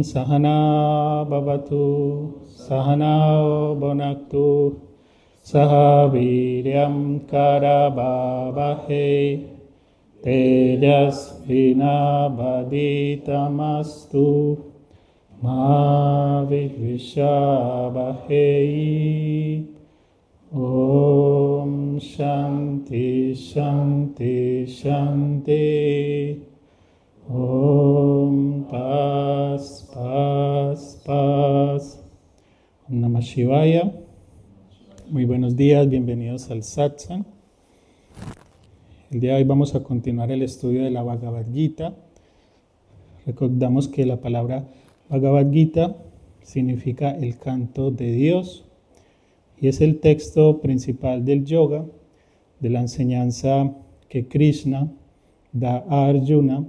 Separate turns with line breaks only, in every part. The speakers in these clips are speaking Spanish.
Sahana Bhavatu Sahanao Bhunaktu Sahaviryam Karavavahe Tejasvinavaditamastu Ma Vidvishabhai. Om Shanti Shanti Shanti. Om Paz Paz Paz. Om Namah Shivaya. Muy buenos días, bienvenidos al Satsang. El día de hoy vamos a continuar el estudio de la Bhagavad Gita. Recordamos que la palabra Bhagavad Gita significa el canto de Dios y es el texto principal del yoga, de la enseñanza que Krishna da a Arjuna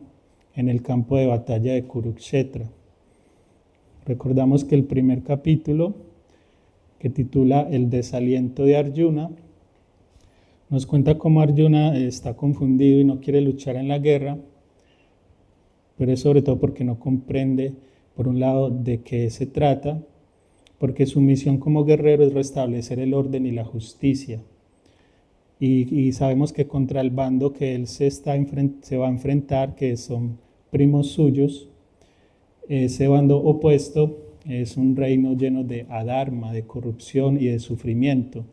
en el campo de batalla de Kurukshetra. Recordamos que el primer capítulo, que titula El desaliento de Arjuna, nos cuenta cómo Arjuna está confundido y no quiere luchar en la guerra, pero es sobre todo porque no comprende, por un lado, de qué se trata, porque su misión como guerrero es restablecer el orden y la justicia. Y sabemos que contra el bando que él se va a enfrentar, que son primos suyos, ese bando opuesto es un reino lleno de adharma, de corrupción y de sufrimiento.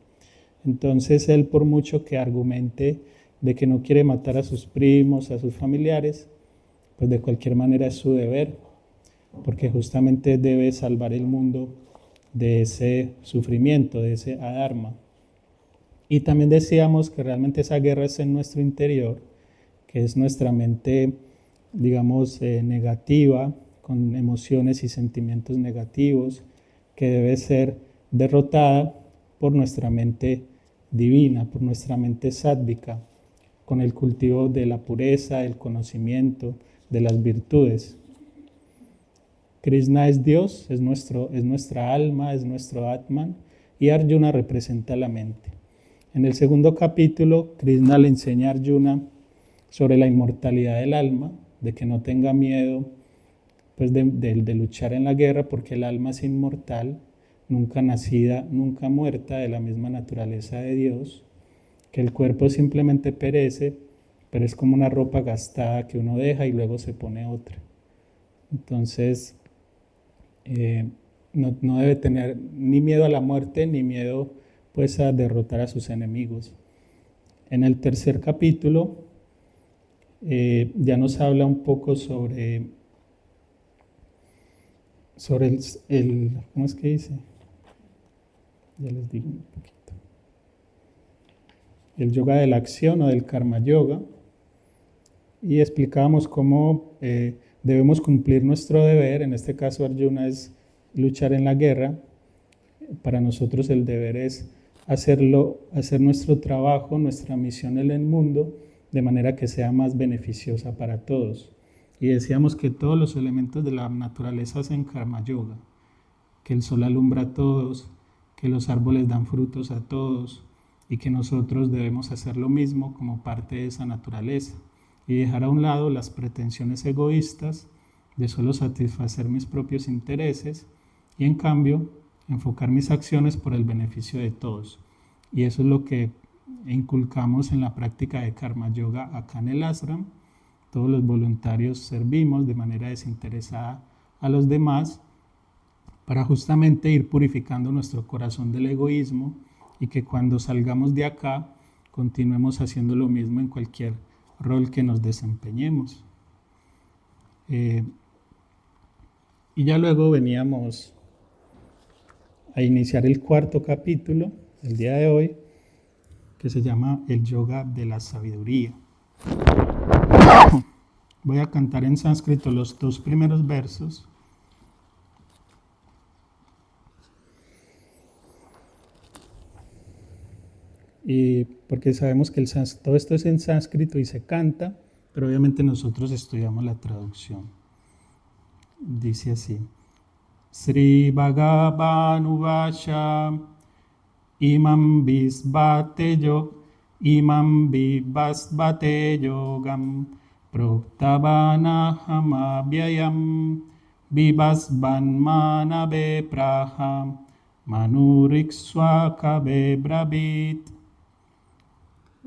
Entonces él, por mucho que argumente de que no quiere matar a sus primos, a sus familiares, pues de cualquier manera es su deber, porque justamente debe salvar el mundo de ese sufrimiento, de ese adharma. Y también decíamos que realmente esa guerra es en nuestro interior, que es nuestra mente, digamos, negativa, con emociones y sentimientos negativos, que debe ser derrotada por nuestra mente divina, por nuestra mente sádvica, con el cultivo de la pureza, el conocimiento, de las virtudes. Krishna es Dios, es nuestra alma, es nuestro Atman, y Arjuna representa la mente. En el segundo capítulo, Krishna le enseña a Arjuna sobre la inmortalidad del alma, de que no tenga miedo pues, de luchar en la guerra, porque el alma es inmortal, nunca nacida, nunca muerta, de la misma naturaleza de Dios, que el cuerpo simplemente perece, pero es como una ropa gastada que uno deja y luego se pone otra. Entonces, no debe tener ni miedo a la muerte, ni miedo pues a derrotar a sus enemigos. En el tercer capítulo ya nos habla un poco sobre el ¿cómo es que dice? Ya les digo un poquito. El yoga de la acción o del karma yoga, y explicábamos cómo debemos cumplir nuestro deber. En este caso Arjuna es luchar en la guerra. Para nosotros el deber es hacer nuestro trabajo, nuestra misión en el mundo, de manera que sea más beneficiosa para todos. Y decíamos que todos los elementos de la naturaleza hacen karma yoga, que el sol alumbra a todos, que los árboles dan frutos a todos, y que nosotros debemos hacer lo mismo como parte de esa naturaleza, y dejar a un lado las pretensiones egoístas de solo satisfacer mis propios intereses, y en cambio enfocar mis acciones por el beneficio de todos. Y eso es lo que inculcamos en la práctica de karma yoga acá en el ashram. Todos los voluntarios servimos de manera desinteresada a los demás para justamente ir purificando nuestro corazón del egoísmo, y que cuando salgamos de acá continuemos haciendo lo mismo en cualquier rol que nos desempeñemos. Y ya luego veníamos a iniciar el cuarto capítulo, el día de hoy, que se llama el yoga de la sabiduría. Voy a cantar en sánscrito los 2 primeros versos. Y porque sabemos que todo esto es en sánscrito y se canta, pero obviamente nosotros estudiamos la traducción. Dice así: Sri Bhagavan Uvasha Imam Visbhate Yogam Proktavanaham Abhyayam Vivasvan manabe praha manurikswakabe bravit.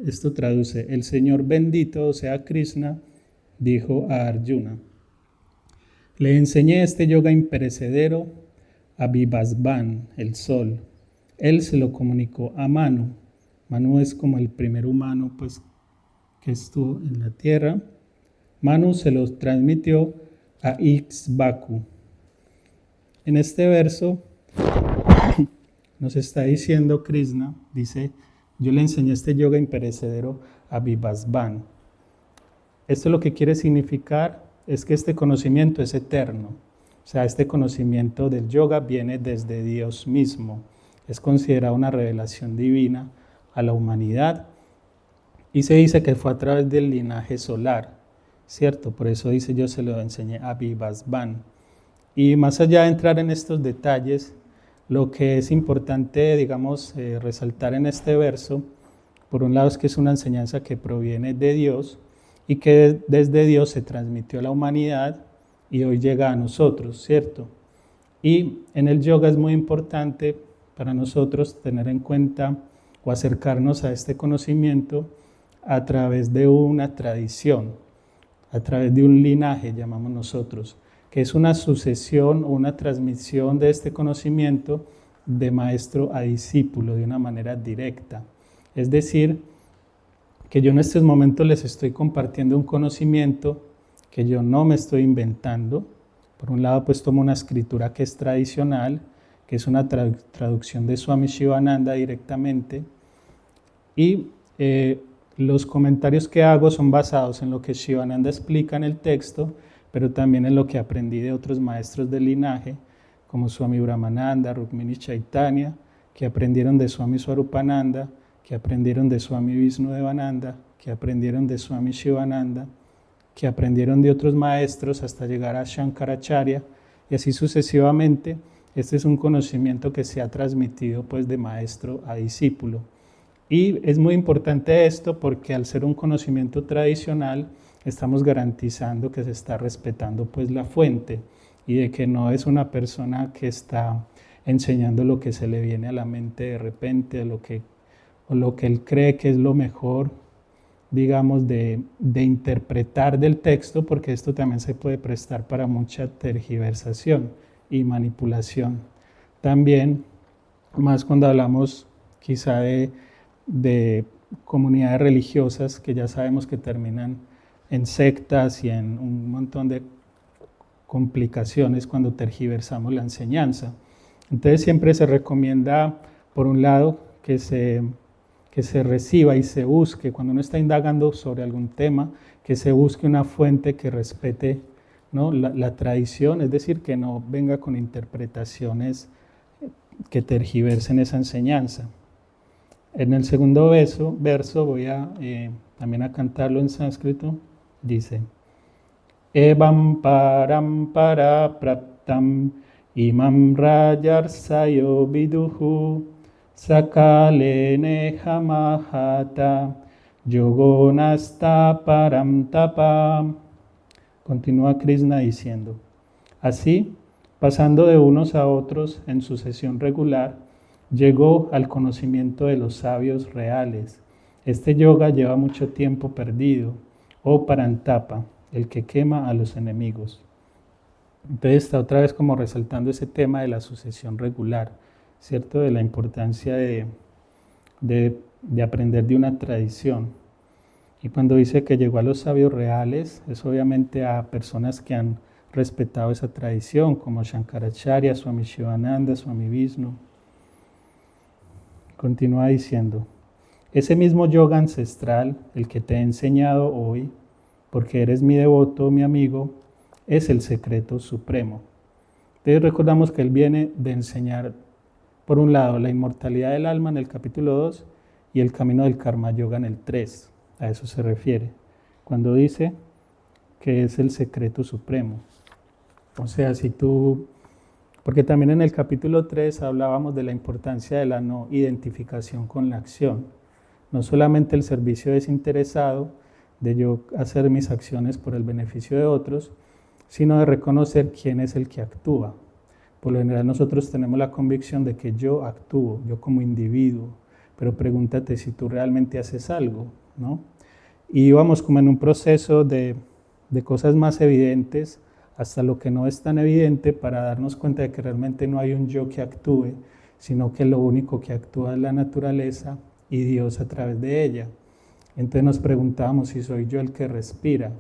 Esto traduce: el Señor bendito, o sea Krishna, dijo a Arjuna: le enseñé este yoga imperecedero a Vivasvan, el sol. Él se lo comunicó a Manu. Manu es como el primer humano pues, que estuvo en la tierra. Manu se lo transmitió a Ixbaku. En este verso nos está diciendo Krishna, dice: yo le enseñé este yoga imperecedero a Vivasvan. Esto lo que quiere significar es que este conocimiento es eterno. O sea, este conocimiento del yoga viene desde Dios mismo. Es considerado una revelación divina a la humanidad. Y se dice que fue a través del linaje solar, ¿cierto? Por eso dice: yo se lo enseñé a Vivasvan. Y más allá de entrar en estos detalles, lo que es importante, digamos, resaltar en este verso, por un lado es que es una enseñanza que proviene de Dios y que desde Dios se transmitió a la humanidad y hoy llega a nosotros, ¿cierto? Y en el yoga es muy importante para nosotros tener en cuenta o acercarnos a este conocimiento a través de una tradición, a través de un linaje, llamamos nosotros, que es una sucesión o una transmisión de este conocimiento de maestro a discípulo de una manera directa. Es decir, que yo en estos momentos les estoy compartiendo un conocimiento que yo no me estoy inventando. Por un lado, pues tomo una escritura que es tradicional, que es una traducción de Swami Shivananda directamente, y los comentarios que hago son basados en lo que Shivananda explica en el texto, pero también en lo que aprendí de otros maestros del linaje, como Swami Brahmananda, Rukmini Chaitanya, que aprendieron de Swami Swarupananda, que aprendieron de Swami Vishnudevananda, que aprendieron de Swami Shivananda, que aprendieron de otros maestros hasta llegar a Shankaracharya, y así sucesivamente. Este es un conocimiento que se ha transmitido pues de maestro a discípulo. Y es muy importante esto porque al ser un conocimiento tradicional, estamos garantizando que se está respetando pues la fuente y de que no es una persona que está enseñando lo que se le viene a la mente de repente, o lo que él cree que es lo mejor, digamos, de interpretar del texto, porque esto también se puede prestar para mucha tergiversación y manipulación. También, más cuando hablamos quizá de comunidades religiosas que ya sabemos que terminan en sectas y en un montón de complicaciones cuando tergiversamos la enseñanza. Entonces siempre se recomienda, por un lado, que se reciba y se busque, cuando uno está indagando sobre algún tema, que se busque una fuente que respete, ¿no?, la tradición, es decir, que no venga con interpretaciones que tergiversen esa enseñanza. En el segundo verso voy también a cantarlo en sánscrito. Dice: Evam parampara praptam imam rayarsayo viduhu sakalene hamahata yogonasta param tapa. Continúa Krishna diciendo: así, pasando de unos a otros en sucesión regular, llegó al conocimiento de los sabios reales. Este yoga lleva mucho tiempo perdido, oh Parantapa, el que quema a los enemigos. Entonces está otra vez como resaltando ese tema de la sucesión regular, ¿cierto? De la importancia de aprender de una tradición. Y cuando dice que llegó a los sabios reales, es obviamente a personas que han respetado esa tradición, como Shankaracharya, Swami Shivananda, Swami Vishnu. Continúa diciendo: ese mismo yoga ancestral, el que te he enseñado hoy, porque eres mi devoto, mi amigo, es el secreto supremo. Entonces recordamos que él viene de enseñar, por un lado, la inmortalidad del alma en el capítulo 2 y el camino del karma yoga en el 3. A eso se refiere, cuando dice que es el secreto supremo. O sea, porque también en el capítulo 3 hablábamos de la importancia de la no identificación con la acción. No solamente el servicio desinteresado, de yo hacer mis acciones por el beneficio de otros, sino de reconocer quién es el que actúa. Por lo general nosotros tenemos la convicción de que yo actúo, yo como individuo, pero pregúntate si tú realmente haces algo, ¿no? Y vamos como en un proceso de cosas más evidentes hasta lo que no es tan evidente para darnos cuenta de que realmente no hay un yo que actúe, sino que lo único que actúa es la naturaleza y Dios a través de ella. Entonces nos preguntamos si soy yo el que respira,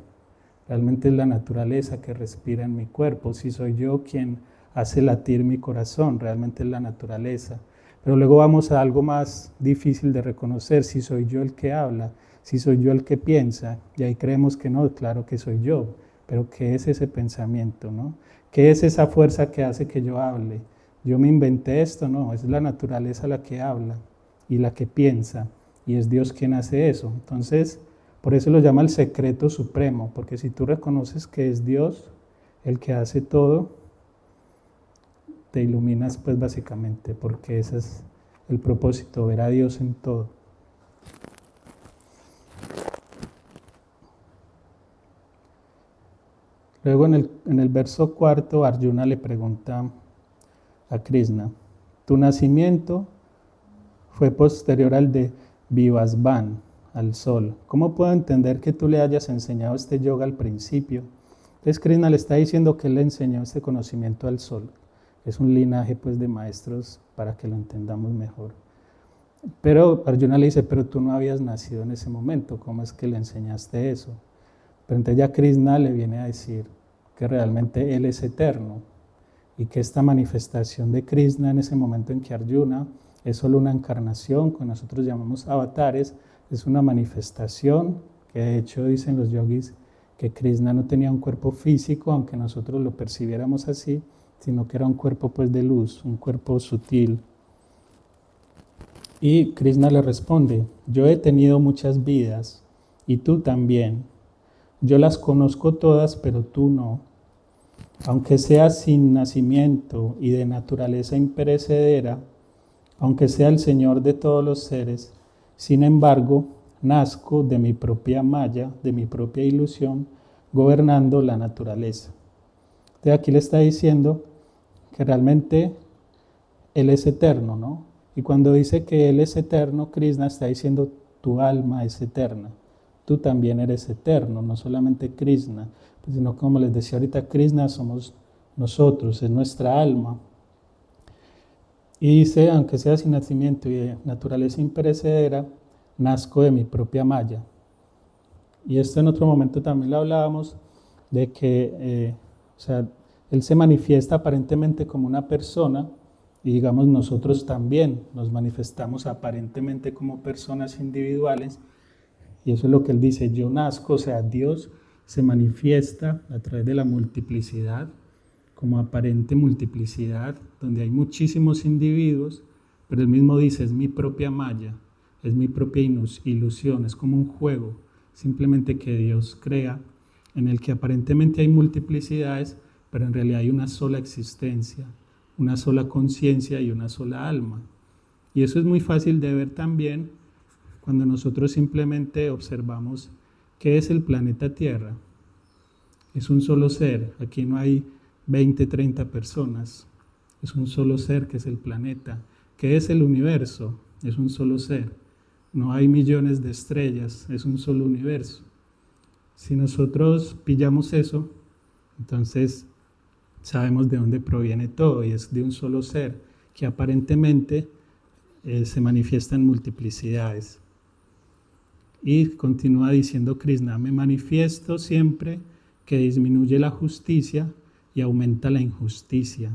realmente es la naturaleza que respira en mi cuerpo, si soy yo quien hace latir mi corazón, realmente es la naturaleza. Pero luego vamos a algo más difícil de reconocer, si soy yo el que habla, si soy yo el que piensa, y ahí creemos que no, claro que soy yo, pero ¿qué es ese pensamiento, no? ¿Qué es esa fuerza que hace que yo hable? Yo me inventé esto, no, es la naturaleza la que habla y la que piensa, y es Dios quien hace eso. Entonces, por eso lo llama el secreto supremo, porque si tú reconoces que es Dios el que hace todo, te iluminas pues básicamente, porque ese es el propósito, ver a Dios en todo. Luego en el verso 4, Arjuna le pregunta a Krishna, tu nacimiento fue posterior al de Vivasvan, al sol. ¿Cómo puedo entender que tú le hayas enseñado este yoga al principio? Entonces Krishna le está diciendo que él le enseñó este conocimiento al sol. Es un linaje pues de maestros para que lo entendamos mejor. Pero Arjuna le dice, pero tú no habías nacido en ese momento, ¿cómo es que le enseñaste eso? Pero entonces ya Krishna le viene a decir que realmente él es eterno y que esta manifestación de Krishna en ese momento en que Arjuna es solo una encarnación, que nosotros llamamos avatares, es una manifestación que de hecho dicen los yogis que Krishna no tenía un cuerpo físico, aunque nosotros lo percibiéramos así, sino que era un cuerpo pues de luz, un cuerpo sutil. Y Krishna le responde, yo he tenido muchas vidas y tú también. Yo las conozco todas, pero tú no. Aunque seas sin nacimiento y de naturaleza imperecedera, aunque sea el Señor de todos los seres, sin embargo, nazco de mi propia maya, de mi propia ilusión, gobernando la naturaleza. Entonces aquí le está diciendo que realmente Él es eterno, ¿no? Y cuando dice que Él es eterno, Krishna está diciendo tu alma es eterna. Tú también eres eterno, no solamente Krishna, sino como les decía ahorita, Krishna somos nosotros, es nuestra alma. Y dice, aunque sea sin nacimiento y de naturaleza imperecedera, nazco de mi propia maya. Y esto en otro momento también lo hablábamos, de que o sea, Él se manifiesta aparentemente como una persona, y digamos nosotros también nos manifestamos aparentemente como personas individuales, y eso es lo que Él dice, yo nazco, o sea, Dios se manifiesta a través de la multiplicidad, como aparente multiplicidad, donde hay muchísimos individuos, pero Él mismo dice, es mi propia maya, es mi propia ilusión, es como un juego, simplemente que Dios crea, en el que aparentemente hay multiplicidades, pero en realidad hay una sola existencia, una sola conciencia y una sola alma. Y eso es muy fácil de ver también cuando nosotros simplemente observamos qué es el planeta Tierra. Es un solo ser, aquí no hay 20, 30 personas, es un solo ser que es el planeta. ¿Qué es el universo? Es un solo ser. No hay millones de estrellas, es un solo universo. Si nosotros pillamos eso, entonces sabemos de dónde proviene todo y es de un solo ser que aparentemente se manifiesta en multiplicidades. Y continúa diciendo Krishna, me manifiesto siempre que disminuye la justicia y aumenta la injusticia.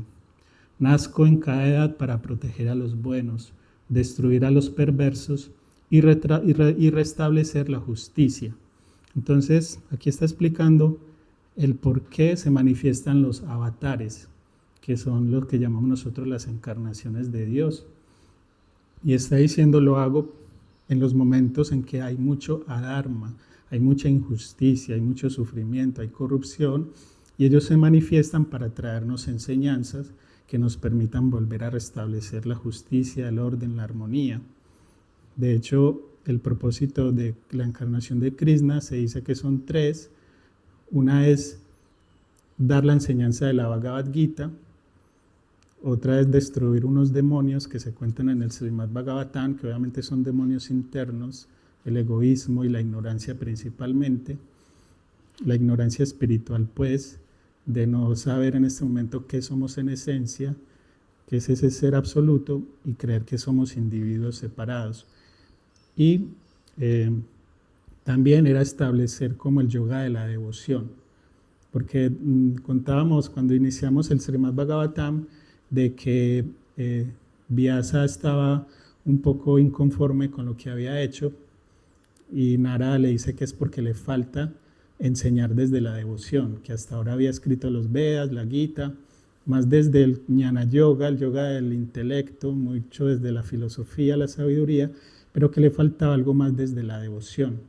Nazco en cada edad para proteger a los buenos, destruir a los perversos y restablecer la justicia. Entonces, aquí está explicando el por qué se manifiestan los avatares, que son los que llamamos nosotros las encarnaciones de Dios. Y está diciendo, lo hago en los momentos en que hay mucho adharma, hay mucha injusticia, hay mucho sufrimiento, hay corrupción, y ellos se manifiestan para traernos enseñanzas que nos permitan volver a restablecer la justicia, el orden, la armonía. De hecho, el propósito de la encarnación de Krishna se dice que son tres. Una es dar la enseñanza de la Bhagavad Gita, otra es destruir unos demonios que se cuentan en el Srimad Bhagavatam, que obviamente son demonios internos, el egoísmo y la ignorancia principalmente, la ignorancia espiritual pues, de no saber en este momento qué somos en esencia, qué es ese ser absoluto y creer que somos individuos separados. Y también era establecer como el yoga de la devoción, porque contábamos cuando iniciamos el Srimad Bhagavatam de que Vyasa estaba un poco inconforme con lo que había hecho y Narada le dice que es porque le falta enseñar desde la devoción, que hasta ahora había escrito los Vedas, la Gita, más desde el Jnana Yoga, el yoga del intelecto, mucho desde la filosofía, la sabiduría, pero que le faltaba algo más desde la devoción,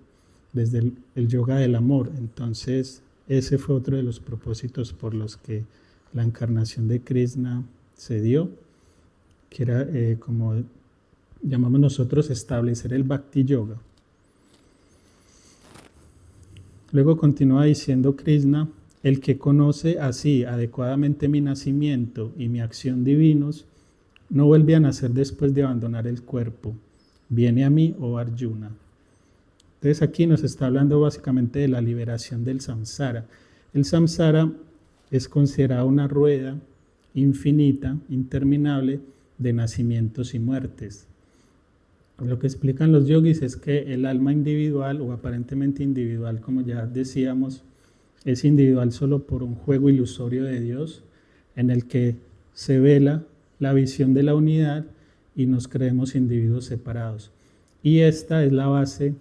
desde el yoga del amor. Entonces, ese fue otro de los propósitos por los que la encarnación de Krishna se dio, que era como llamamos nosotros establecer el Bhakti Yoga. Luego continúa diciendo Krishna: el que conoce así adecuadamente mi nacimiento y mi acción divinos, no vuelve a nacer después de abandonar el cuerpo. Viene a mí, oh Arjuna. Entonces aquí nos está hablando básicamente de la liberación del samsara. El samsara es considerado una rueda infinita, interminable, de nacimientos y muertes. Lo que explican los yogis es que el alma individual, o aparentemente individual, como ya decíamos, es individual solo por un juego ilusorio de Dios, en el que se vela la visión de la unidad y nos creemos individuos separados. Y esta es la base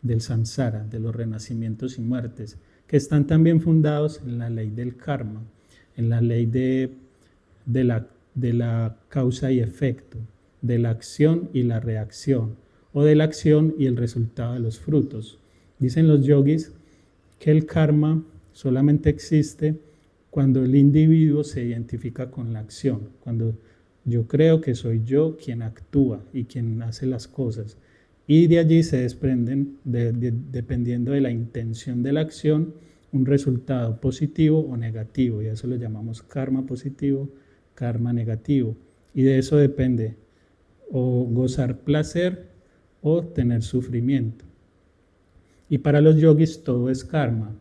del samsara, de los renacimientos y muertes, que están también fundados en la ley del karma, en la ley de la causa y efecto, de la acción y la reacción, o de la acción y el resultado de los frutos. Dicen los yogis que el karma solamente existe cuando el individuo se identifica con la acción, cuando yo creo que soy yo quien actúa y quien hace las cosas. Y de allí se desprenden, dependiendo de la intención de la acción, un resultado positivo o negativo, y a eso lo llamamos karma positivo, karma negativo. Y de eso depende o gozar placer o tener sufrimiento. Y para los yogis todo es karma,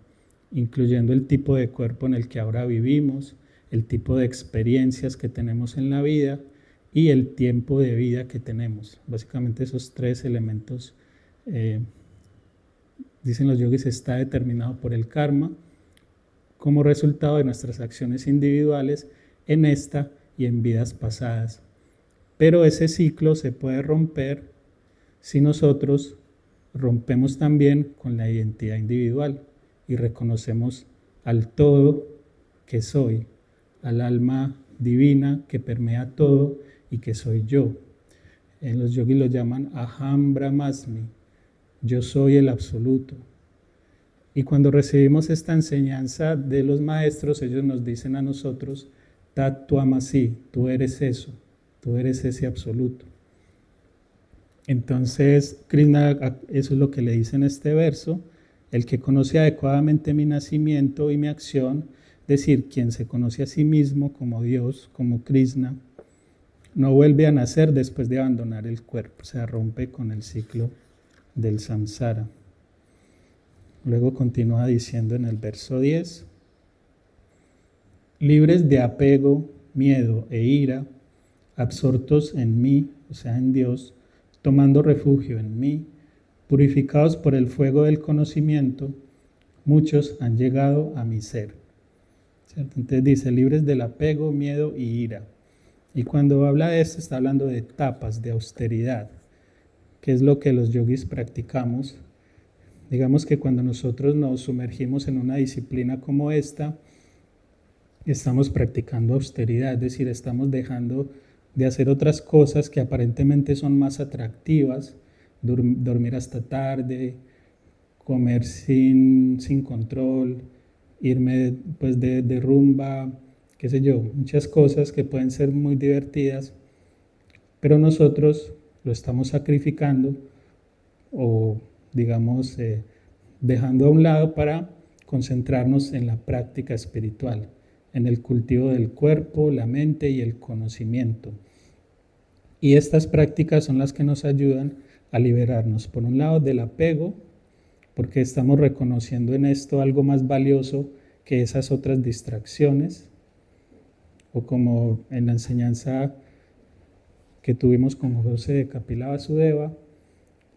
incluyendo el tipo de cuerpo en el que ahora vivimos, el tipo de experiencias que tenemos en la vida y el tiempo de vida que tenemos. Básicamente esos tres elementos, dicen los yogis, está determinado por el karma como resultado de nuestras acciones individuales en esta y en vidas pasadas. Pero ese ciclo se puede romper si nosotros rompemos también con la identidad individual y reconocemos al todo que soy, al alma divina que permea todo y que soy yo. En los yogis lo llaman Aham Brahmasmi, yo soy el absoluto. Y cuando recibimos esta enseñanza de los maestros, ellos nos dicen a nosotros, Tat Twamasi, tú eres eso, tú eres ese absoluto. Entonces, Krishna, eso es lo que le dice en este verso: el que conoce adecuadamente mi nacimiento y mi acción, es decir, quien se conoce a sí mismo como Dios, como Krishna, no vuelve a nacer después de abandonar el cuerpo, se rompe con el ciclo del samsara. Luego continúa diciendo en el verso 10, libres de apego, miedo e ira, absortos en mí, o sea, en Dios, tomando refugio en mí, purificados por el fuego del conocimiento, muchos han llegado a mi ser. ¿Cierto? Entonces dice, libres del apego, miedo y ira. Y cuando habla de esto, está hablando de etapas, de austeridad, que es lo que los yogis practicamos. Digamos que cuando nosotros nos sumergimos en una disciplina como esta, estamos practicando austeridad, es decir, estamos dejando de hacer otras cosas que aparentemente son más atractivas, dormir hasta tarde, comer sin control, irme pues de rumba, qué sé yo, muchas cosas que pueden ser muy divertidas, pero nosotros lo estamos sacrificando o digamos dejando a un lado para concentrarnos en la práctica espiritual, en el cultivo del cuerpo, la mente y el conocimiento. Y estas prácticas son las que nos ayudan a liberarnos, por un lado, del apego, porque estamos reconociendo en esto algo más valioso que esas otras distracciones, o como en la enseñanza que tuvimos con José de Kapila Vasudeva,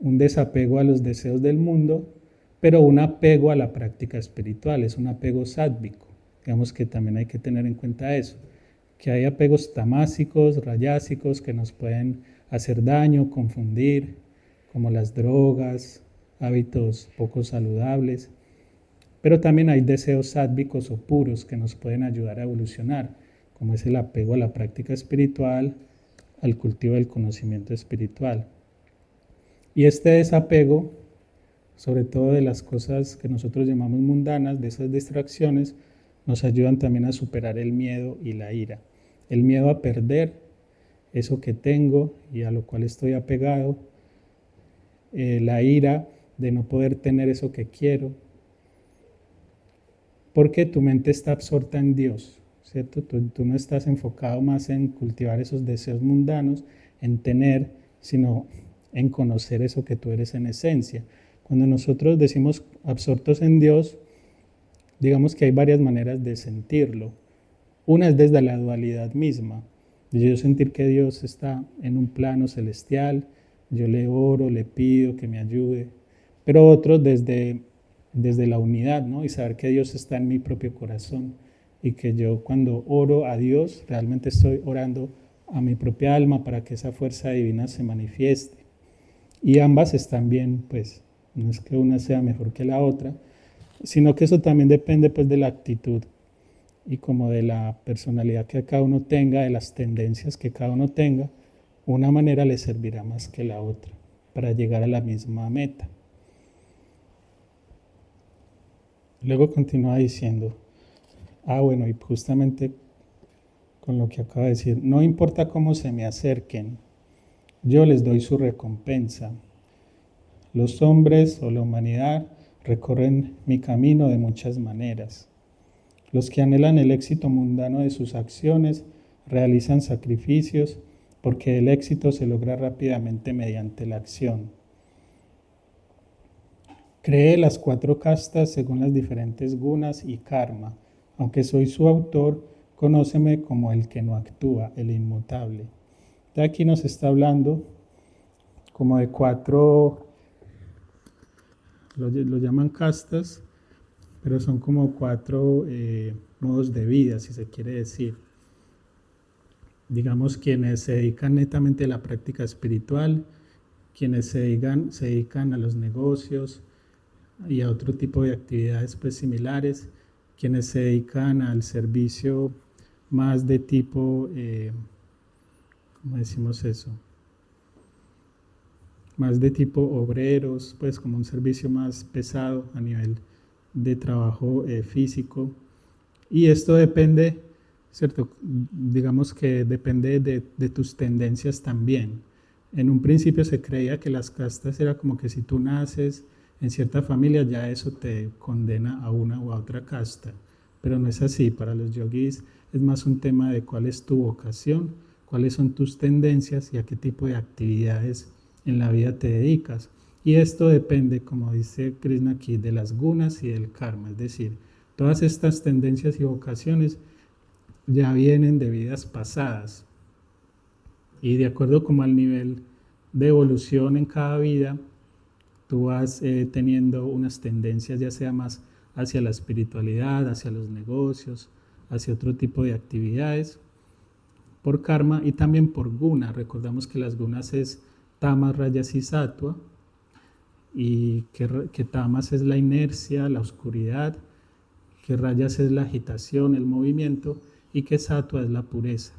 un desapego a los deseos del mundo, pero un apego a la práctica espiritual, es un apego sádvico. Digamos que también hay que tener en cuenta eso, que hay apegos tamásicos, rayásicos, que nos pueden hacer daño, confundir, como las drogas, hábitos poco saludables, pero también hay deseos sádvicos o puros que nos pueden ayudar a evolucionar, como es el apego a la práctica espiritual, al cultivo del conocimiento espiritual. Y este desapego, sobre todo de las cosas que nosotros llamamos mundanas, de esas distracciones, nos ayudan también a superar el miedo y la ira. El miedo a perder eso que tengo y a lo cual estoy apegado, la ira de no poder tener eso que quiero, porque tu mente está absorta en Dios, ¿cierto? Tú no estás enfocado más en cultivar esos deseos mundanos, en tener, sino en conocer eso que tú eres en esencia. Cuando nosotros decimos absortos en Dios, digamos que hay varias maneras de sentirlo. Una es desde la dualidad misma, de yo sentir que Dios está en un plano celestial, yo le oro, le pido que me ayude, pero otro desde la unidad, ¿no? Y saber que Dios está en mi propio corazón y que yo cuando oro a Dios realmente estoy orando a mi propia alma para que esa fuerza divina se manifieste. Y ambas están bien, pues no es que una sea mejor que la otra, sino que eso también depende pues de la actitud y como de la personalidad que cada uno tenga, de las tendencias que cada uno tenga. Una manera le servirá más que la otra para llegar a la misma meta. Luego continúa diciendo, bueno, y justamente con lo que acaba de decir, no importa cómo se me acerquen, yo les doy su recompensa. Los hombres o la humanidad recorren mi camino de muchas maneras. Los que anhelan el éxito mundano de sus acciones realizan sacrificios porque el éxito se logra rápidamente mediante la acción. Cree las 4 castas según las diferentes gunas y karma. Aunque soy su autor, conóceme como el que no actúa, el inmutable. De aquí nos está hablando como de 4, lo llaman castas, pero son como 4 modos de vida, si se quiere decir. Digamos, quienes se dedican netamente a la práctica espiritual, quienes se dedican a los negocios y a otro tipo de actividades pues similares, quienes se dedican al servicio más de tipo, ¿cómo decimos eso? Más de tipo obreros, pues como un servicio más pesado a nivel de trabajo físico. Y esto depende, ¿cierto? Digamos que depende de tus tendencias también. En un principio se creía que las castas era como que si tú naces en cierta familia ya eso te condena a una u a otra casta, pero no es así. Para los yogis es más un tema de cuál es tu vocación, cuáles son tus tendencias y a qué tipo de actividades en la vida te dedicas. Y esto depende, como dice Krishna aquí, de las gunas y del karma, es decir, todas estas tendencias y vocaciones ya vienen de vidas pasadas y de acuerdo como al nivel de evolución en cada vida, tú vas teniendo unas tendencias ya sea más hacia la espiritualidad, hacia los negocios, hacia otro tipo de actividades, por karma y también por guna. Recordamos que las gunas es tamas, rayas y sattva, y que tamas es la inercia, la oscuridad, que rayas es la agitación, el movimiento, y que sattva es la pureza.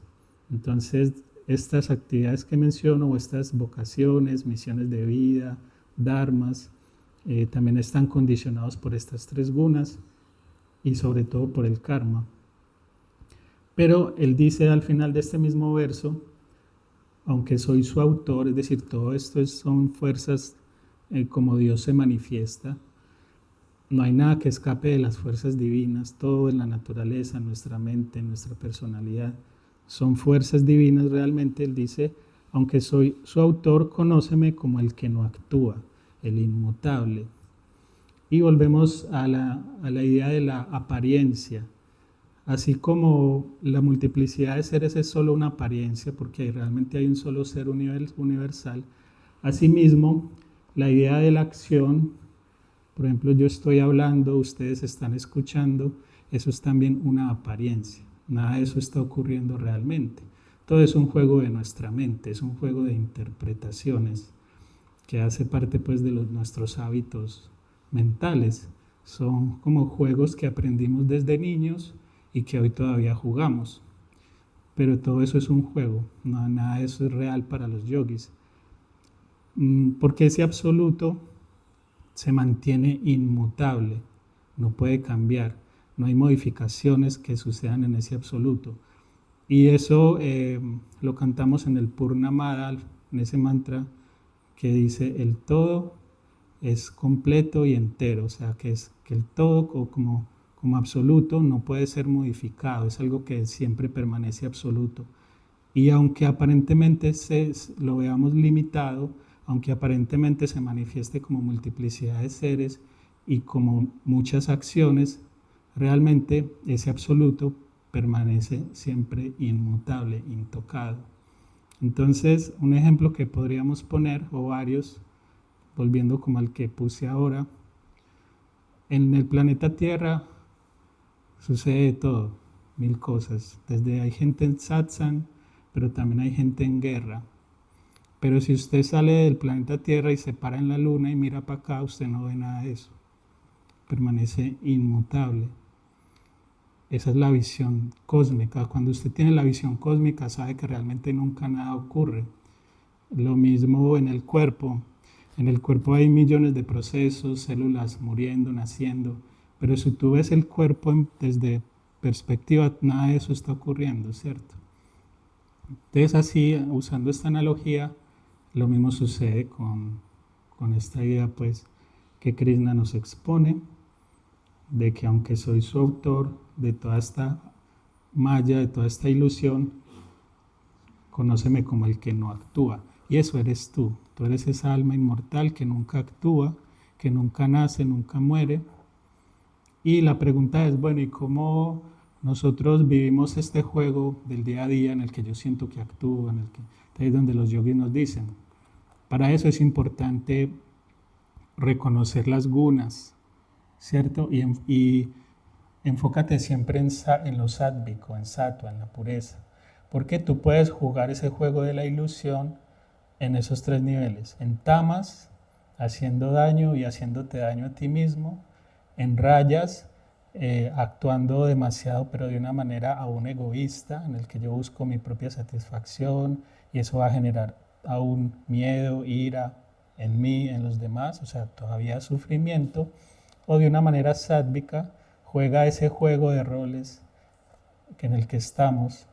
Entonces, estas actividades que menciono, o estas vocaciones, misiones de vida, dharmas, también están condicionados por estas 3 gunas y sobre todo por el karma. Pero él dice al final de este mismo verso, aunque soy su autor, es decir, todo esto son fuerzas como Dios se manifiesta, no hay nada que escape de las fuerzas divinas, todo en la naturaleza, nuestra mente, nuestra personalidad, son fuerzas divinas realmente. Él dice, aunque soy su autor, conóceme como el que no actúa, el inmutable. Y volvemos a la idea de la apariencia. Así como la multiplicidad de seres es solo una apariencia, porque realmente hay un solo ser universal, asimismo, la idea de la acción, por ejemplo, yo estoy hablando, ustedes están escuchando, eso es también una apariencia. Nada de eso está ocurriendo realmente. Todo es un juego de nuestra mente, es un juego de interpretaciones que hace parte pues de nuestros hábitos mentales. Son como juegos que aprendimos desde niños y que hoy todavía jugamos. Pero todo eso es un juego, no, nada de eso es real para los yogis. Porque ese absoluto se mantiene inmutable, no puede cambiar, no hay modificaciones que sucedan en ese absoluto. Y eso lo cantamos en el Purnamada, en ese mantra que dice el todo es completo y entero, o sea que el todo como absoluto no puede ser modificado, es algo que siempre permanece absoluto. Y aunque aparentemente lo veamos limitado, aunque aparentemente se manifieste como multiplicidad de seres y como muchas acciones, realmente ese absoluto permanece siempre inmutable, intocado. Entonces, un ejemplo que podríamos poner, o varios, volviendo como al que puse ahora, en el planeta Tierra sucede todo, mil cosas. Desde hay gente en satsang, pero también hay gente en guerra. Pero si usted sale del planeta Tierra y se para en la luna y mira para acá, usted no ve nada de eso. Permanece inmutable. Esa es la visión cósmica. Cuando usted tiene la visión cósmica, sabe que realmente nunca nada ocurre. Lo mismo en el cuerpo. En el cuerpo hay millones de procesos, células muriendo, naciendo. Pero si tú ves el cuerpo desde perspectiva, nada de eso está ocurriendo, ¿cierto? Entonces así, usando esta analogía, lo mismo sucede con esta idea pues que Krishna nos expone, de que aunque soy su autor de toda esta maya, de toda esta ilusión, conóceme como el que no actúa. Y eso eres tú. Tú eres esa alma inmortal que nunca actúa, que nunca nace, nunca muere. Y la pregunta es, bueno, ¿y cómo nosotros vivimos este juego del día a día en el que yo siento que actúo, en el que ahí es donde los yogis nos dicen? Para eso es importante reconocer las gunas, ¿cierto? Y enfócate siempre en lo sádvico, en sattva, en la pureza. Porque tú puedes jugar ese juego de la ilusión en esos tres niveles. En tamas, haciendo daño y haciéndote daño a ti mismo. En rayas, actuando demasiado, pero de una manera aún egoísta, en el que yo busco mi propia satisfacción y eso va a generar aún miedo, ira en mí, en los demás, o sea, todavía sufrimiento. O de una manera sádvica, juega ese juego de roles en el que estamos,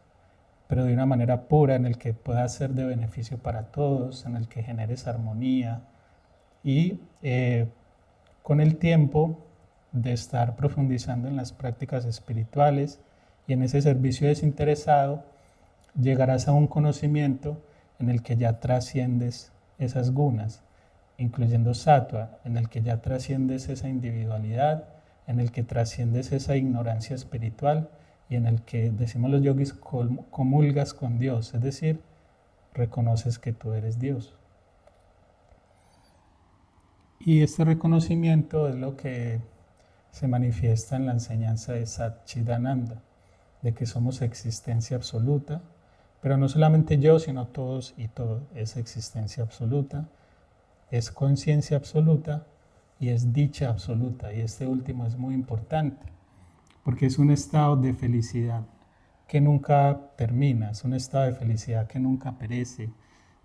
pero de una manera pura, en el que pueda ser de beneficio para todos, en el que generes armonía. Y con el tiempo de estar profundizando en las prácticas espirituales y en ese servicio desinteresado, llegarás a un conocimiento en el que ya trasciendes esas gunas, incluyendo sattva, en el que ya trasciendes esa individualidad, en el que trasciendes esa ignorancia espiritual y en el que, decimos los yogis, comulgas con Dios, es decir, reconoces que tú eres Dios. Y este reconocimiento es lo que se manifiesta en la enseñanza de Satchidananda, de que somos existencia absoluta, pero no solamente yo, sino todos y todo es existencia absoluta, es conciencia absoluta y es dicha absoluta. Y este último es muy importante, porque es un estado de felicidad que nunca termina, es un estado de felicidad que nunca perece,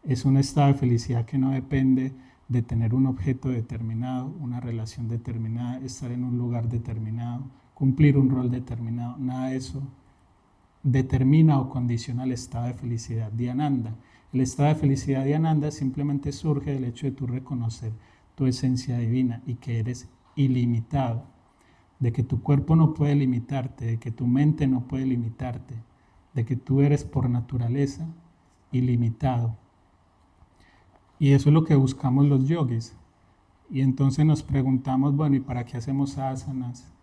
es un estado de felicidad que no depende de tener un objeto determinado, una relación determinada, estar en un lugar determinado, cumplir un rol determinado, nada de eso determina o condiciona el estado de felicidad de Ananda. El estado de felicidad de Ananda simplemente surge del hecho de tú reconocer tu esencia divina y que eres ilimitado, de que tu cuerpo no puede limitarte, de que tu mente no puede limitarte, de que tú eres por naturaleza ilimitado. Y eso es lo que buscamos los yogis. Y entonces nos preguntamos, bueno, ¿y para qué hacemos asanas?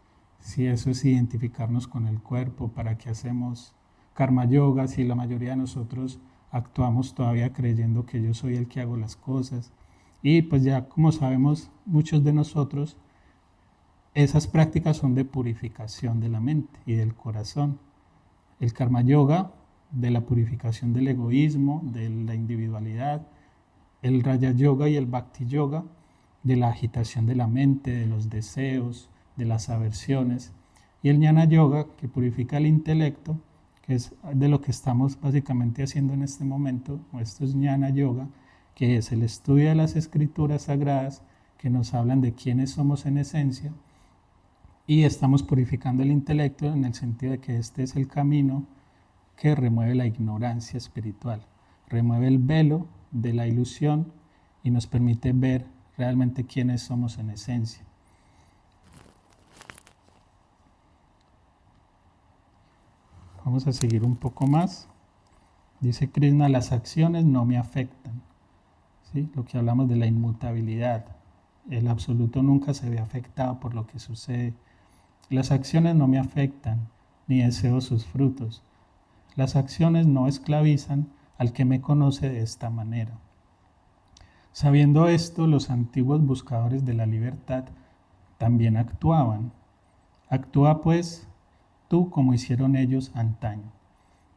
Si eso es identificarnos con el cuerpo, ¿para qué hacemos karma yoga? Si la mayoría de nosotros actuamos todavía creyendo que yo soy el que hago las cosas. Y pues ya como sabemos muchos de nosotros, esas prácticas son de purificación de la mente y del corazón. El karma yoga de la purificación del egoísmo, de la individualidad, el Raja Yoga y el Bhakti Yoga de la agitación de la mente, de los deseos, de las aversiones, y el Jnana Yoga que purifica el intelecto, que es de lo que estamos básicamente haciendo en este momento. Esto es Jnana Yoga, que es el estudio de las escrituras sagradas que nos hablan de quiénes somos en esencia, y estamos purificando el intelecto en el sentido de que este es el camino que remueve la ignorancia espiritual, remueve el velo de la ilusión y nos permite ver realmente quiénes somos en esencia. Vamos a seguir un poco más. Dice Krishna, las acciones no me afectan. ¿Sí? Lo que hablamos de la inmutabilidad. El absoluto nunca se ve afectado por lo que sucede. Las acciones no me afectan, ni deseo sus frutos. Las acciones no esclavizan al que me conoce de esta manera. Sabiendo esto, los antiguos buscadores de la libertad también actuaban. Actúa pues tú como hicieron ellos antaño.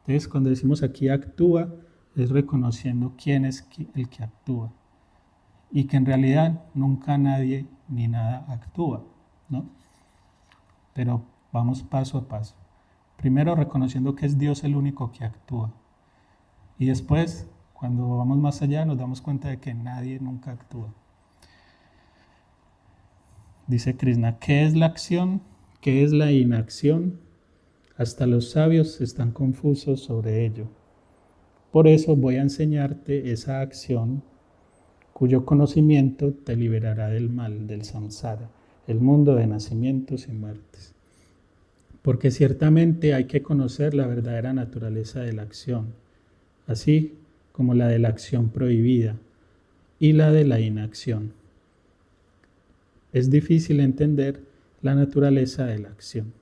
Entonces, cuando decimos aquí actúa, es reconociendo quién es el que actúa. Y que en realidad nunca nadie ni nada actúa, ¿no? Pero vamos paso a paso. Primero reconociendo que es Dios el único que actúa. Y después, cuando vamos más allá, nos damos cuenta de que nadie nunca actúa. Dice Krishna, ¿qué es la acción? ¿Qué es la inacción? Hasta los sabios están confusos sobre ello. Por eso voy a enseñarte esa acción cuyo conocimiento te liberará del mal, del samsara, el mundo de nacimientos y muertes. Porque ciertamente hay que conocer la verdadera naturaleza de la acción, así como la de la acción prohibida y la de la inacción. Es difícil entender la naturaleza de la acción.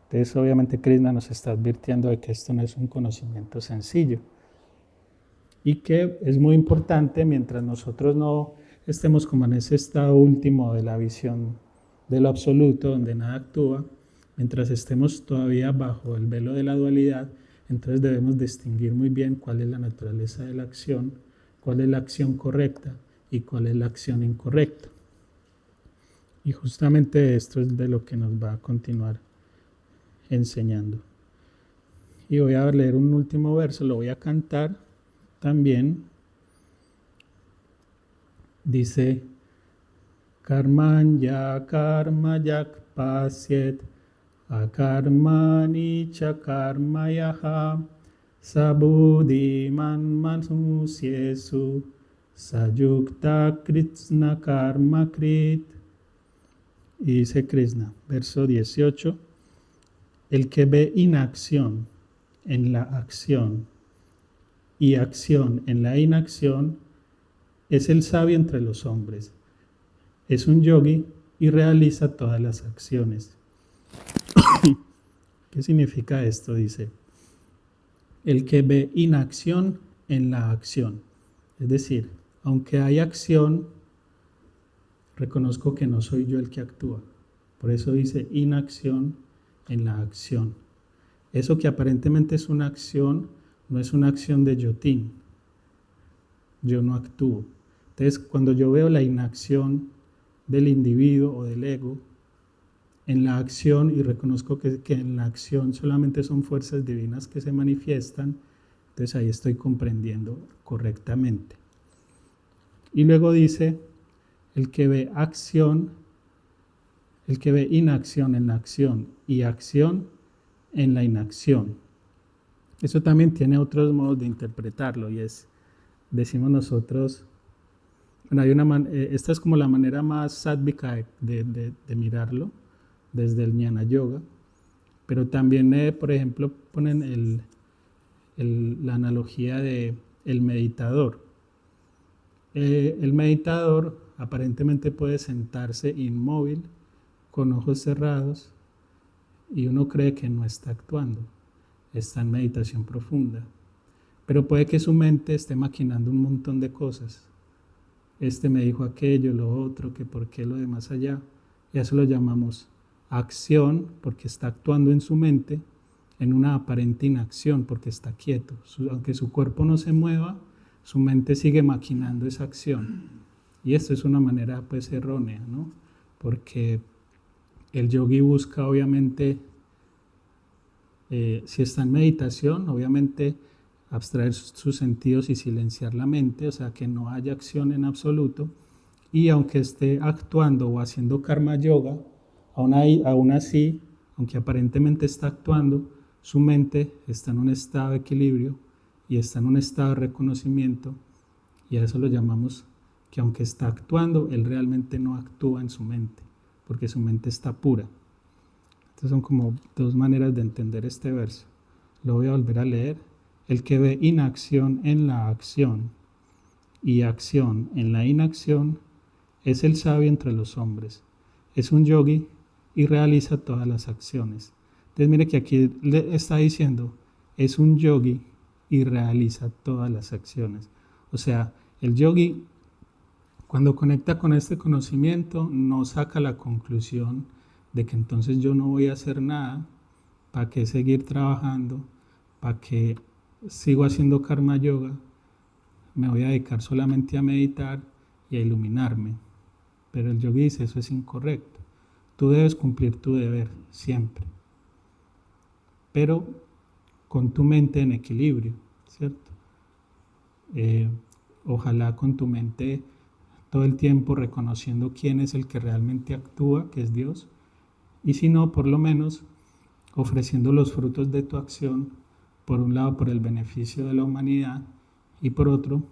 Entonces, obviamente, Krishna nos está advirtiendo de que esto no es un conocimiento sencillo y que es muy importante mientras nosotros no estemos como en ese estado último de la visión de lo absoluto, donde nada actúa, mientras estemos todavía bajo el velo de la dualidad, entonces debemos distinguir muy bien cuál es la naturaleza de la acción, cuál es la acción correcta y cuál es la acción incorrecta. Y justamente esto es de lo que nos va a continuar enseñando. Y voy a leer un último verso, lo voy a cantar también. Dice, Karmanya karmayak pasyet akarmani cha karmayaha sabudhiman manusyesu sayukta kritsna karma krit. Y dice Krishna, verso 18, el que ve inacción en la acción y acción en la inacción es el sabio entre los hombres. Es un yogi y realiza todas las acciones. ¿Qué significa esto? Dice, el que ve inacción en la acción. Es decir, aunque hay acción, reconozco que no soy yo el que actúa. Por eso dice inacción en la acción. Eso que aparentemente es una acción, no es una acción de yotín. Yo no actúo. Entonces, cuando yo veo la inacción del individuo o del ego en la acción y reconozco que en la acción solamente son fuerzas divinas que se manifiestan, entonces ahí estoy comprendiendo correctamente. Y luego dice, el que ve acción, el que ve inacción en la acción y acción en la inacción. Eso también tiene otros modos de interpretarlo y es, decimos nosotros, Bueno, esta es como la manera más sádvica de mirarlo, desde el Jnana Yoga, pero también, por ejemplo, ponen la analogía de el meditador. El meditador aparentemente puede sentarse inmóvil, con ojos cerrados, y uno cree que no está actuando, está en meditación profunda. Pero puede que su mente esté maquinando un montón de cosas. Este me dijo aquello, lo otro, que por qué lo de más allá. Y a eso lo llamamos acción, porque está actuando en su mente, en una aparente inacción, porque está quieto. Aunque su cuerpo no se mueva, su mente sigue maquinando esa acción. Y esto es una manera pues errónea, ¿no? Porque el yogi busca obviamente, si está en meditación, obviamente abstraer sus sentidos y silenciar la mente, o sea, que no haya acción en absoluto. Y aunque esté actuando o haciendo karma yoga, aún así, aunque aparentemente está actuando, su mente está en un estado de equilibrio y está en un estado de reconocimiento, y a eso lo llamamos que aunque está actuando, él realmente no actúa en su mente, porque su mente está pura. Estas son como dos maneras de entender este verso. Lo voy a volver a leer. El que ve inacción en la acción y acción en la inacción es el sabio entre los hombres. Es un yogi y realiza todas las acciones. Entonces mire que aquí le está diciendo, es un yogi y realiza todas las acciones. O sea, el yogi cuando conecta con este conocimiento no saca la conclusión de que entonces yo no voy a hacer nada, ¿para qué seguir trabajando? ¿Para qué sigo haciendo karma yoga? Me voy a dedicar solamente a meditar y a iluminarme. Pero el yogi dice, eso es incorrecto. Tú debes cumplir tu deber siempre, pero con tu mente en equilibrio, ¿cierto? Ojalá con tu mente todo el tiempo reconociendo quién es el que realmente actúa, que es Dios, y si no, por lo menos ofreciendo los frutos de tu acción, por un lado por el beneficio de la humanidad y por otro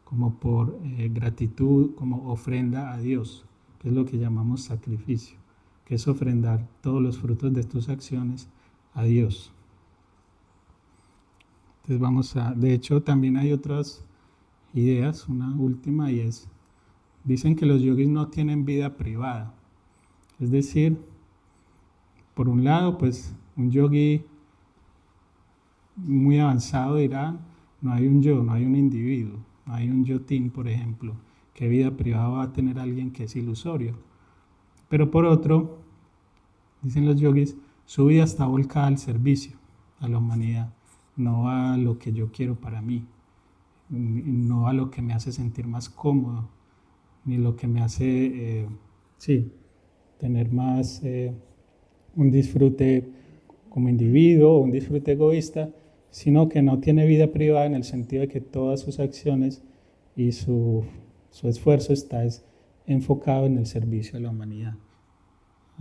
como por gratitud, como ofrenda a Dios, que es lo que llamamos sacrificio, que es ofrendar todos los frutos de tus acciones a Dios. Entonces de hecho también hay otras ideas, una última, y es, dicen que los yogis no tienen vida privada. Es decir, por un lado, pues un yogi muy avanzado dirá, no hay un yo, no hay un individuo, no hay un yotín, por ejemplo. ¿Qué vida privada va a tener alguien que es ilusorio? Pero por otro, dicen los yogis, su vida está volcada al servicio, a la humanidad, no a lo que yo quiero para mí, no a lo que me hace sentir más cómodo, ni lo que me hace, tener más un disfrute como individuo, un disfrute egoísta, sino que no tiene vida privada en el sentido de que todas sus acciones y su esfuerzo está enfocado en el servicio a la humanidad.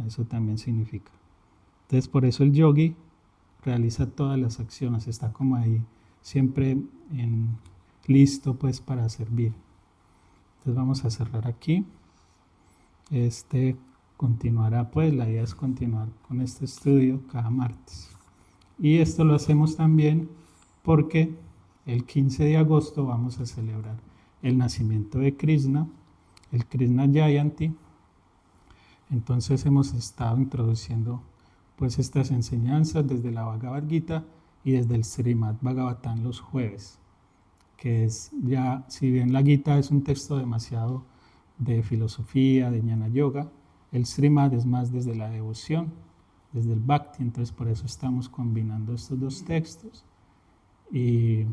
Eso también significa. Entonces, por eso el yogi realiza todas las acciones, está como ahí siempre listo pues para servir. Entonces vamos a cerrar aquí. Continuará pues, la idea es continuar con este estudio cada martes. Y esto lo hacemos también porque el 15 de agosto vamos a celebrar el nacimiento de Krishna, el Krishna Jayanti. Entonces hemos estado introduciendo pues estas enseñanzas desde la Bhagavad Gita y desde el Srimad Bhagavatam los jueves, que es ya, si bien la Gita es un texto demasiado de filosofía, de Jnana Yoga, el Srimad es más desde la devoción, desde el Bhakti, entonces por eso estamos combinando estos dos textos y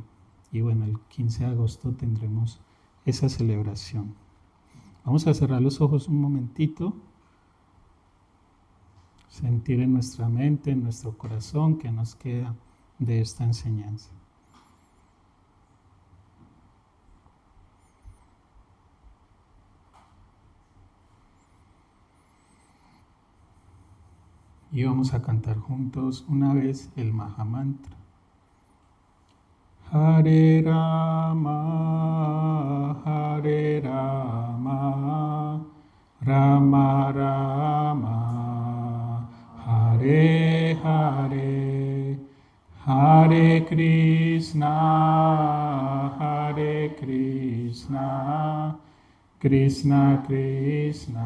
bueno, el 15 de agosto tendremos esa celebración. Vamos a cerrar los ojos un momentito, sentir en nuestra mente, en nuestro corazón, qué nos queda de esta enseñanza. Y vamos a cantar juntos una vez el Mahamantra. Hare Rama, Hare Rama. Rama Rama, Hare Hare, Hare Krishna, Hare Krishna, Krishna Krishna,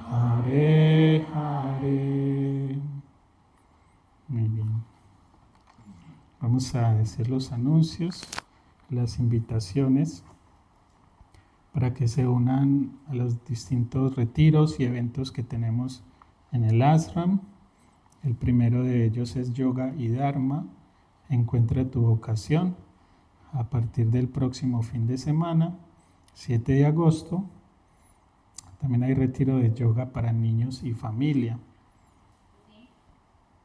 Hare Hare. Muy bien. Vamos a decir los anuncios, las invitaciones para que se unan a los distintos retiros y eventos que tenemos en el ashram. El primero de ellos es Yoga y Dharma, Encuentra tu vocación, a partir del próximo fin de semana, 7 de agosto. También hay retiro de yoga para niños y familia.
Sí,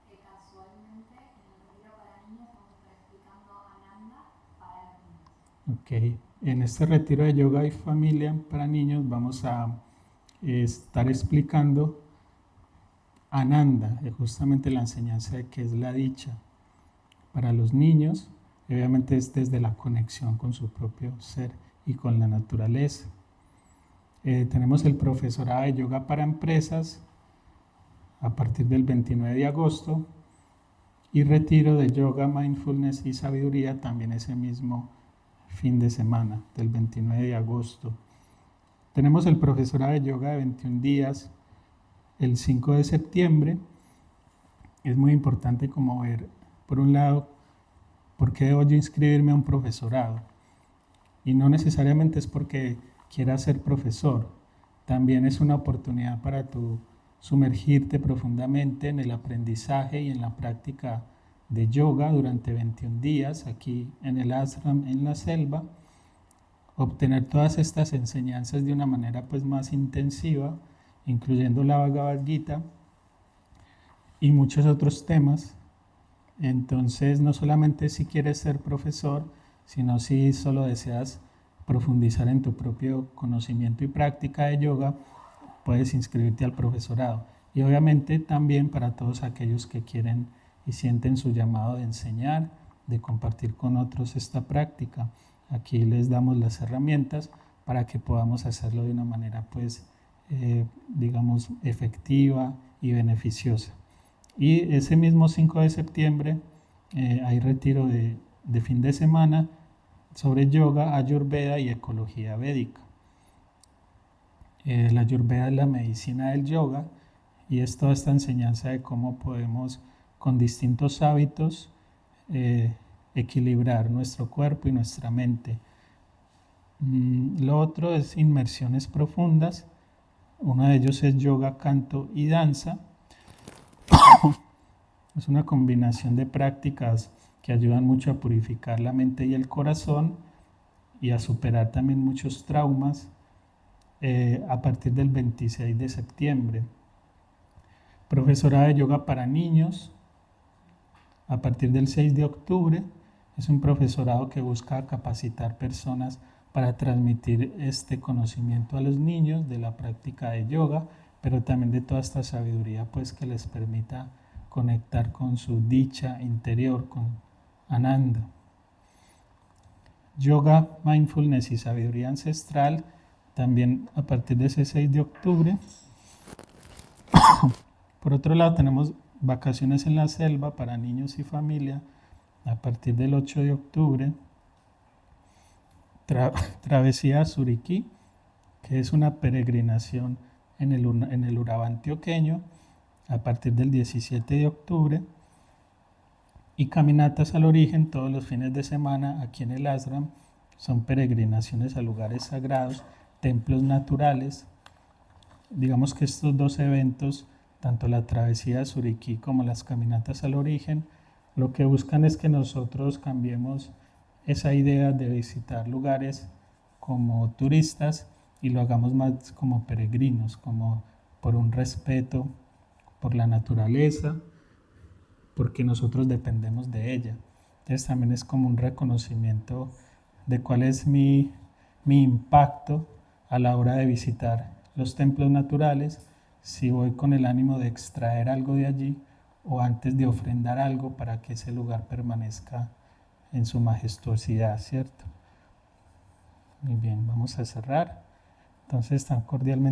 que casualmente en el retiro para niños vamos a estar explicando Ananda para los niños.
Ok, en este retiro de yoga y familia para niños vamos a estar explicando Ananda, justamente la enseñanza de qué es la dicha para los niños. Obviamente es desde la conexión con su propio ser y con la naturaleza. Tenemos el profesorado de yoga para empresas a partir del 29 de agosto y retiro de yoga, mindfulness y sabiduría también ese mismo fin de semana del 29 de agosto. Tenemos el profesorado de yoga de 21 días el 5 de septiembre. Es muy importante como ver, por un lado, por qué debo yo inscribirme a un profesorado. Y no necesariamente es porque quiera ser profesor, también es una oportunidad para tú sumergirte profundamente en el aprendizaje y en la práctica de yoga durante 21 días aquí en el ashram, en la selva, obtener todas estas enseñanzas de una manera pues más intensiva, incluyendo la Bhagavad Gita y muchos otros temas. Entonces, no solamente si quieres ser profesor, sino si solo deseas profundizar en tu propio conocimiento y práctica de yoga, puedes inscribirte al profesorado. Y obviamente también para todos aquellos que quieren y sienten su llamado de enseñar, de compartir con otros esta práctica. Aquí les damos las herramientas para que podamos hacerlo de una manera, pues, digamos, efectiva y beneficiosa. Y ese mismo 5 de septiembre hay retiro de fin de semana sobre yoga, ayurveda y ecología védica. La ayurveda es la medicina del yoga y es toda esta enseñanza de cómo podemos con distintos hábitos equilibrar nuestro cuerpo y nuestra mente. Lo otro es inmersiones profundas. Uno de ellos es yoga, canto y danza. Es una combinación de prácticas que ayudan mucho a purificar la mente y el corazón y a superar también muchos traumas a partir del 26 de septiembre. Profesora de yoga para niños a partir del 6 de octubre. Es un profesorado que busca capacitar personas para transmitir este conocimiento a los niños de la práctica de yoga, pero también de toda esta sabiduría pues que les permita conectar con su dicha interior, con Ananda. Yoga, mindfulness y sabiduría ancestral, también a partir de ese 6 de octubre. Por otro lado, tenemos vacaciones en la selva para niños y familia a partir del 8 de octubre. Travesía a Suriquí, que es una peregrinación en el Urabá antioqueño a partir del 17 de octubre. Y caminatas al origen todos los fines de semana aquí en el ashram. Son peregrinaciones a lugares sagrados, templos naturales. Digamos que estos dos eventos, tanto la travesía de Suriquí como las caminatas al origen, lo que buscan es que nosotros cambiemos esa idea de visitar lugares como turistas y lo hagamos más como peregrinos, como por un respeto por la naturaleza, porque nosotros dependemos de ella. Entonces también es como un reconocimiento de cuál es mi impacto a la hora de visitar los templos naturales, si voy con el ánimo de extraer algo de allí o antes de ofrendar algo para que ese lugar permanezca en su majestuosidad, ¿cierto? Muy bien, vamos a cerrar. Entonces, tan cordialmente